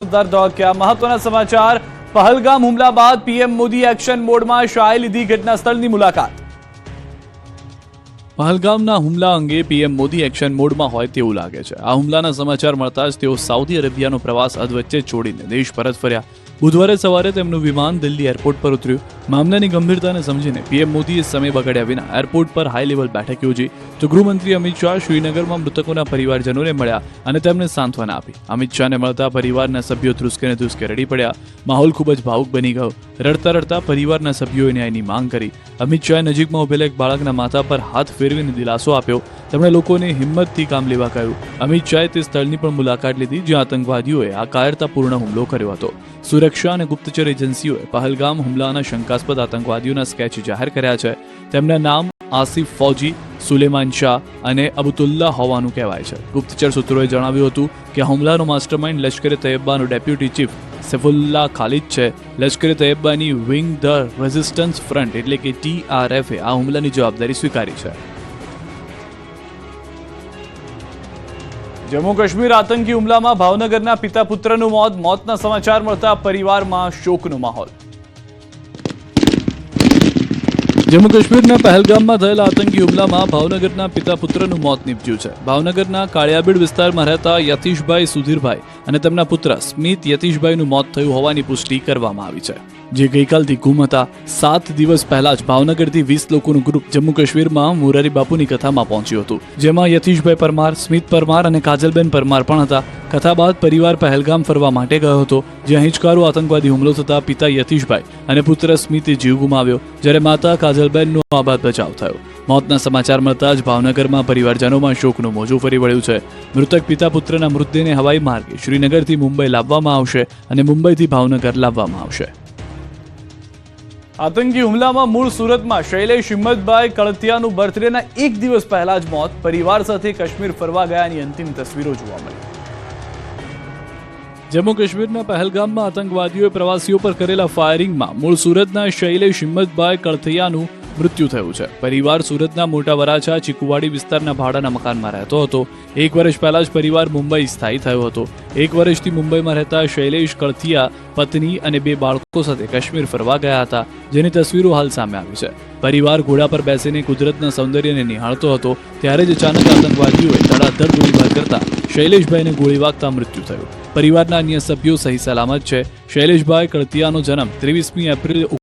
क्या महत्वના સમાચાર પહલગામ હુમલા બાદ પીએમ મોદી એક્શન મોડમાં શાહે લીધી ઘટના સ્થળની મુલાકાત। પહલગામના હુમલા અંગે પીએમ મોદી એક્શન મોડમાં હોય તેવું લાગે છે। આ હુમલાના સમાચાર મળતા જ તેઓ સાઉદી અરેબિયાનો પ્રવાસ અધવચ્ચે છોડીને દેશ પરત ફર્યા। બુધવારે સવારે તેમનું વિમાન દિલ્હી એરપોર્ટ પર ઉતર્યું। મામલાની ગંભીરતાને સમજીને પીએમ મોદીએ સમય બગાડ્યા વિના એરપોર્ટ પર હાઈ લેવલ બેઠક યોજી તો ગૃહમંત્રી અમિત શાહ શ્રીનગરમાં મૃતકોના પરિવારજનોને મળ્યા અને તેમને સાંત્વના આપી। અમિત શાહને મળતા પરિવારના સભ્યો ધ્રુસકે ને ધ્રુસકે રડી પડ્યા। માહોલ ખૂબ જ ભાવુક બની ગયો। રડતા રડતા પરિવારના સભ્યોએ ન્યાયની માંગ કરી। અમિત શાહે નજીકમાં ઉભેલા એક બાળકના માથા પર હાથ ફેરવીને દિલાસો આપ્યો। તેમણે લોકોને હિંમતથી કામ લેવા કહ્યું। અમિત શાહે તે સ્થળની પણ મુલાકાત લીધી જ્યાં આતંકવાદીઓએ આ કાયરતાપૂર્ણ હુમલો કર્યો હતો। સુરક્ષા અને ગુપ્તચર એજન્સીઓએ પહલગામ હુમલાના શંકાસ્પદ આતંકવાદીઓના સ્કેચ જાહેર કર્યા છે। તેમના નામ આસિફ ફૌજી, સુલેમાન શાહ અને અબુતુલ્લા હોવાનું કહેવાય છે। ગુપ્તચર સૂત્રોએ જણાવ્યું હતું કે હુમલાનો માસ્ટરમાઇન્ડ લશ્કરે તૈયબાનો ડેપ્યુટી ચીફ સૈફુલ્લાહ ખાલિદ છે। લશ્કરે તૈયબાની વિંગ ધ રેઝિસ્ટન્સ ફ્રન્ટ એટલે કે TRF આ હુમલાની જવાબદારી સ્વીકારી છે। જમ્મુ કાશ્મીર આતંકી હુમલામાં ભાવનગરના પિતા પુત્રનું મોતના સમાચાર મળતા પરિવારમાં શોકનો માહોલ। જમ્મુ કાશ્મીરના પહલગામમાં થયેલા આતંકી હુમલામાં ભાવનગરના પિતા પુત્રનું મોત નીપજ્યું છે। ભાવનગરના કાળિયાબીડ વિસ્તારમાં રહેતા યતીશભાઈ સુધીરભાઈ અને તેમના પુત્ર સ્મિત યતીશભાઈનું મોત થયું હોવાની પુષ્ટિ કરવામાં આવી છે, જે ગઈકાલથી ગુમ હતા। 7 દિવસ પહેલા જ ભાવનગરથી 20 લોકોનું ગ્રુપ જમ્મુ કાશ્મીરમાં મોરારી બાપુની કથામાં પહોંચ્યું હતું, જેમાં યતીશભાઈ પરમાર, સ્મિત પરમાર અને કાજલબેન પરમાર પણ હતા। કથા બાદ પરિવાર પહેલગામ ફરવા માટે ગયો હતો, જ્યાં હિંચકારો આતંકવાદી હુમલો થતા પિતા યતીશભાઈ અને પુત્ર સ્મિતે જીવ ગુમાવ્યો, જ્યારે માતા કાજલબેનનો આબાદ બચાવ થયો। મોતના સમાચાર મળતા જ ભાવનગરમાં પરિવારજનોમાં શોકનું મોજું ફરી વળ્યું છે। મૃતક પિતા પુત્રના મૃતદેહને હવાઈ માર્ગે શ્રીનગરથી મુંબઈ લાવવામાં આવશે અને મુંબઈથી ભાવનગર લાવવામાં આવશે। આતંકી હુમલામાં મૂળ સુરતમાં શૈલેષ હિંમતભાઈ કળતિયાનું બર્થડેના એક દિવસ પહેલા જ મોત। પરિવાર સાથે કાશ્મીર ફરવા ગયાની અંતિમ તસવીરો જોવા મળી। જમ્મુ કાશ્મીરના પહેલગામમાં આતંકવાદીઓએ પ્રવાસીઓ પર કરેલા ફાયરિંગમાં મૂળ સુરતના શૈલેષ હિંમતભાઈ કળતિયાનું મૃત્યુ થયું છે। પરિવાર સુરતના મોટા વરાછા ચીકુવાડી વિસ્તારના ભાડાના મકાનમાં રહેતો હતો। 1 વર્ષ પહેલા જ પરિવાર મુંબઈ સ્થાયી થયો હતો। 1 વર્ષથી મુંબઈમાં રહેતા શૈલેષ કળતિયા પત્ની અને 2 બાળકો સાથે કાશ્મીર ફરવા ગયા હતા, જેની તસવીરો હાલ સામે આવી છે। પરિવાર ઘોડા પર બેસીને કુદરતના સૌંદર્યને નિહાળતો હતો, ત્યારે જ અચાનક આતંકવાદીઓએ ધડાધડ ગોળીબાર કરતા શૈલેષભાઈને ગોળી વાગતા મૃત્યુ થયું। પરિવારના અન્ય સભ્યો સહી સલામત છે। શૈલેષભાઈ કળતિયાનો જન્મ 23મી એપ્રિલ